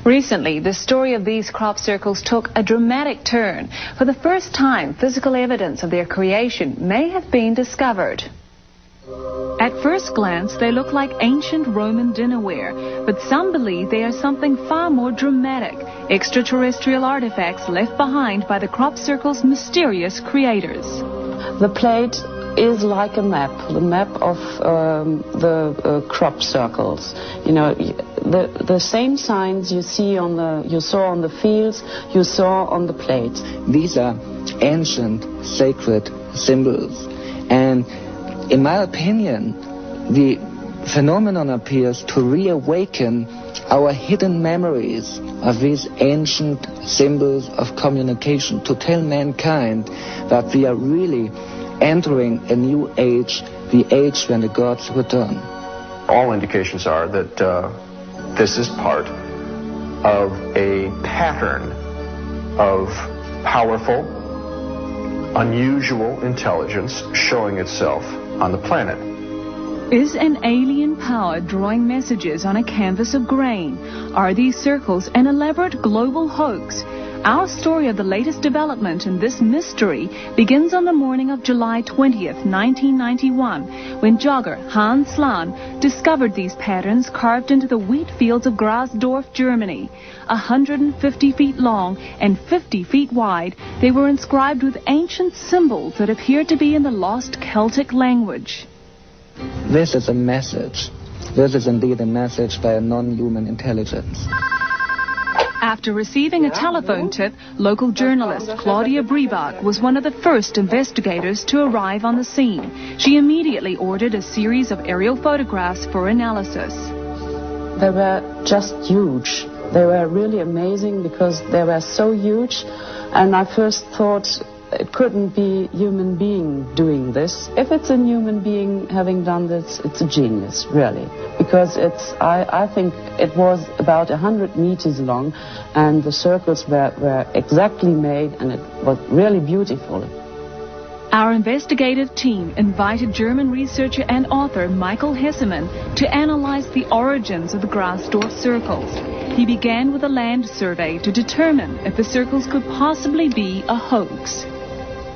Recently, the story of these crop circles took a dramatic turn. For the first time, physical evidence of their creation may have been discovered. At first glance, they look like ancient Roman dinnerware, but some believe they are something far more dramatic, extraterrestrial artifacts left behind by the crop circle's mysterious creators. The plate is like a map, the map of the crop circles. You know, the same signs you saw on the fields, you saw on the plate. These are ancient, sacred symbols, and in my opinion, the phenomenon appears to reawaken our hidden memories of these ancient symbols of communication, to tell mankind that we are really entering a new age, the age when the gods return. All indications are that this is part of a pattern of powerful, unusual intelligence showing itself on the planet. Is an alien power drawing messages on a canvas of grain? Are these circles an elaborate global hoax? Our story of the latest development in this mystery begins on the morning of July 20th, 1991, when jogger Hans Slan discovered these patterns carved into the wheat fields of Grasdorf, Germany. 150 feet long and 50 feet wide, they were inscribed with ancient symbols that appeared to be in the lost Celtic language. This is a message. This is indeed a message by a non-human intelligence. After receiving a telephone tip, local journalist Claudia Briebach was one of the first investigators to arrive on the scene. She immediately ordered a series of aerial photographs for analysis. They were just huge. They were really amazing because they were so huge, and I first thought it couldn't be a human being doing this. If it's a human being having done this, it's a genius, really. Because I think it was about 100 meters long, and the circles were exactly made, and it was really beautiful. Our investigative team invited German researcher and author Michael Hessemann to analyze the origins of the Grasdorf circles. He began with a land survey to determine if the circles could possibly be a hoax.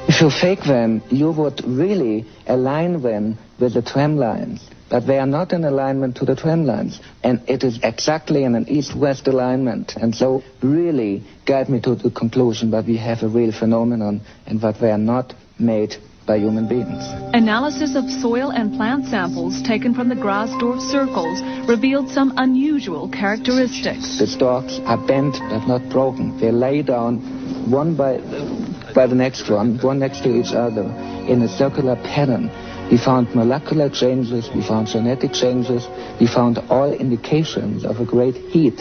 If you fake them, you would really align them with the tram lines. But they are not in alignment to the tram lines. And it is exactly in an east-west alignment. And so really guide me to the conclusion that we have a real phenomenon and that they are not made by human beings. Analysis of soil and plant samples taken from the Grasdorf circles revealed some unusual characteristics. The stalks are bent but not broken. They lay down one by the next one next to each other in a circular pattern. We found molecular changes, we found genetic changes, we found all indications of a great heat.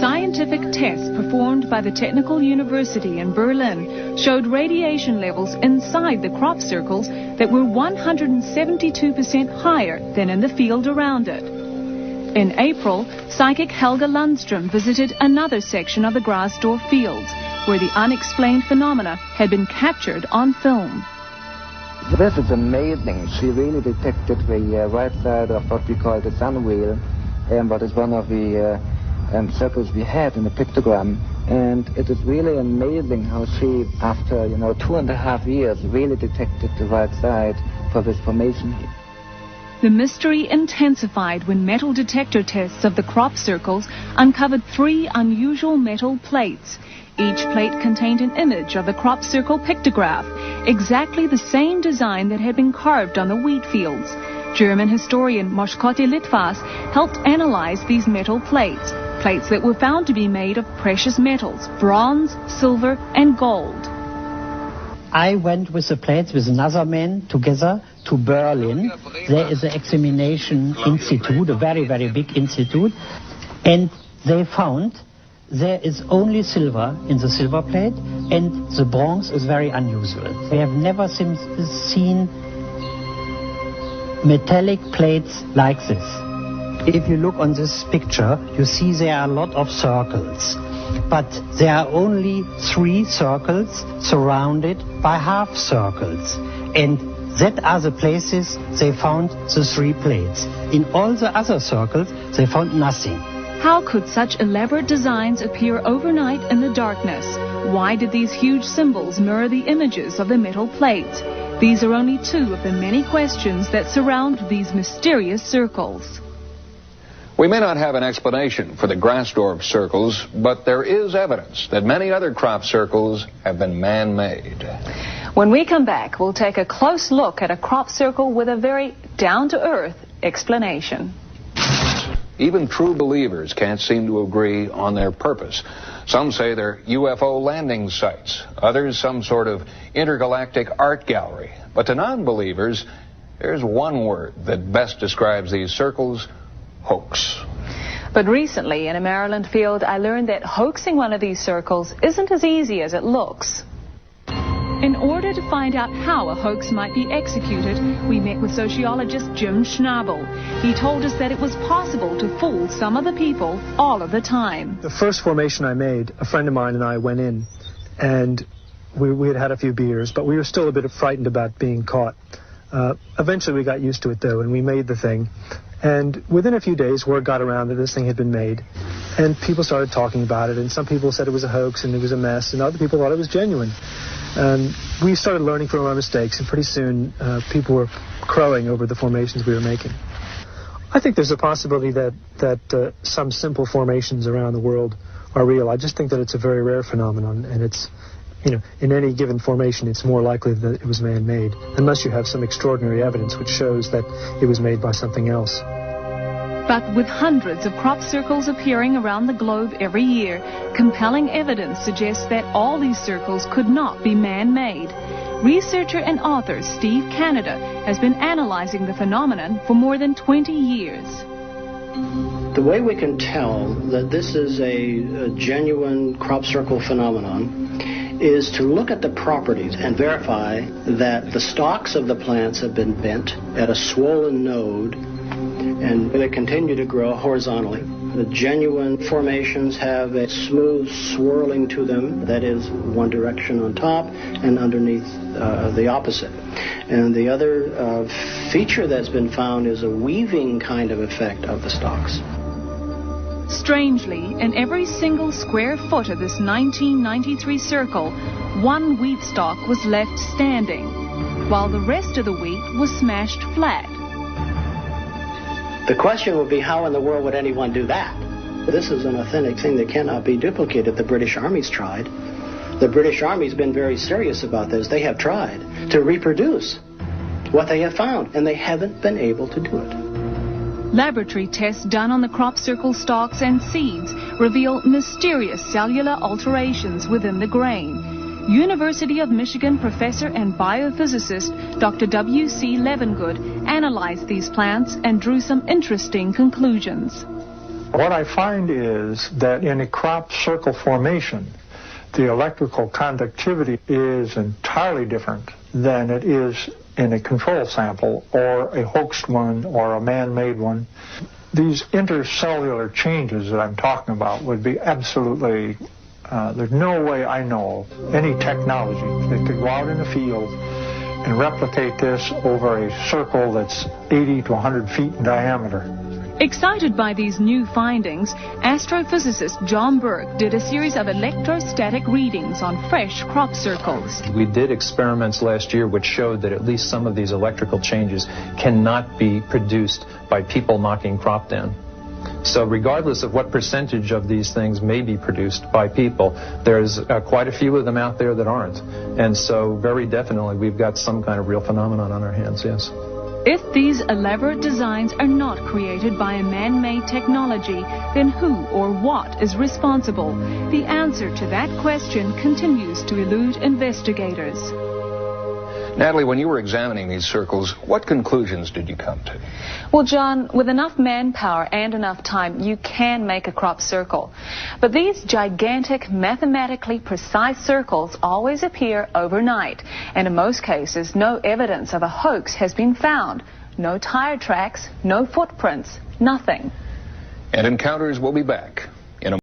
Scientific tests performed by the Technical University in Berlin showed radiation levels inside the crop circles that were 172% higher than in the field around it. In April, psychic Helga Lundström visited another section of the Grasdorf fields, where the unexplained phenomena had been captured on film. This is amazing. She really detected the right side of what we call the sun wheel, what is one of the circles we had in the pictogram. And it is really amazing how she, after 2.5 years, really detected the right side for this formation here. The mystery intensified when metal detector tests of the crop circles uncovered 3 unusual metal plates. Each plate contained an image of the crop circle pictograph, exactly the same design that had been carved on the wheat fields. German historian Moshkote Litvas helped analyze these metal plates that were found to be made of precious metals, bronze, silver, and gold. I went with the plates with another man together to Berlin. There is an examination institute, a very, very big institute, and they found there is only silver in the silver plate, and the bronze is very unusual. We have never seen metallic plates like this. If you look on this picture, you see there are a lot of circles, but there are only 3 circles surrounded by half circles, and that are the places they found the 3 plates. In all the other circles, they found nothing. How could such elaborate designs appear overnight in the darkness? Why did these huge symbols mirror the images of the metal plates? These are only two of the many questions that surround these mysterious circles. We may not have an explanation for the Grasdorf circles, but there is evidence that many other crop circles have been man-made. When we come back, we'll take a close look at a crop circle with a very down-to-earth explanation. Even true believers can't seem to agree on their purpose. Some say they're UFO landing sites, others some sort of intergalactic art gallery. But to non-believers, there's one word that best describes these circles: hoax. But recently, in a Maryland field, I learned that hoaxing one of these circles isn't as easy as it looks. In order to find out how a hoax might be executed, we met with sociologist Jim Schnabel. He told us that it was possible to fool some of the people all of the time. The first formation I made, a friend of mine and I went in, and we had had a few beers, but we were still a bit frightened about being caught. Eventually we got used to it, though, and we made the thing. And within a few days, word got around that this thing had been made, and people started talking about it, and some people said it was a hoax and it was a mess, and other people thought it was genuine. We started learning from our mistakes, and pretty soon people were crowing over the formations we were making. I think there's a possibility that some simple formations around the world are real. I just think that it's a very rare phenomenon, and it's, in any given formation, it's more likely that it was man-made, unless you have some extraordinary evidence which shows that it was made by something else. But with hundreds of crop circles appearing around the globe every year, compelling evidence suggests that all these circles could not be man-made. Researcher and author Steve Canada has been analyzing the phenomenon for more than 20 years. The way we can tell that this is a genuine crop circle phenomenon is to look at the properties and verify that the stalks of the plants have been bent at a swollen node and they continue to grow horizontally. The genuine formations have a smooth swirling to them, that is one direction on top and underneath the opposite. And the other feature that's been found is a weaving kind of effect of the stalks. Strangely, in every single square foot of this 1993 circle, one wheat stalk was left standing, while the rest of the wheat was smashed flat. The question would be, how in the world would anyone do that? This is an authentic thing that cannot be duplicated. The British Army's tried. The British Army's been very serious about this. They have tried to reproduce what they have found, and they haven't been able to do it. Laboratory tests done on the crop circle stalks and seeds reveal mysterious cellular alterations within the grain. University of Michigan professor and biophysicist Dr. W.C. Levengood analyzed these plants and drew some interesting conclusions. What I find is that in a crop circle formation, the electrical conductivity is entirely different than it is in a control sample or a hoaxed one or a man-made one. These intercellular changes that I'm talking about would be absolutely, there's no way I know of any technology that could go out in the field and replicate this over a circle that's 80 to 100 feet in diameter. Excited by these new findings, astrophysicist John Burke did a series of electrostatic readings on fresh crop circles. We did experiments last year which showed that at least some of these electrical changes cannot be produced by people knocking crop down. So regardless of what percentage of these things may be produced by people, there's quite a few of them out there that aren't. And so very definitely we've got some kind of real phenomenon on our hands, yes. If these elaborate designs are not created by a man-made technology, then who or what is responsible? The answer to that question continues to elude investigators. Natalie, when you were examining these circles, what conclusions did you come to? Well, John, with enough manpower and enough time, you can make a crop circle. But these gigantic, mathematically precise circles always appear overnight. And in most cases, no evidence of a hoax has been found. No tire tracks, no footprints, nothing. And Encounters will be back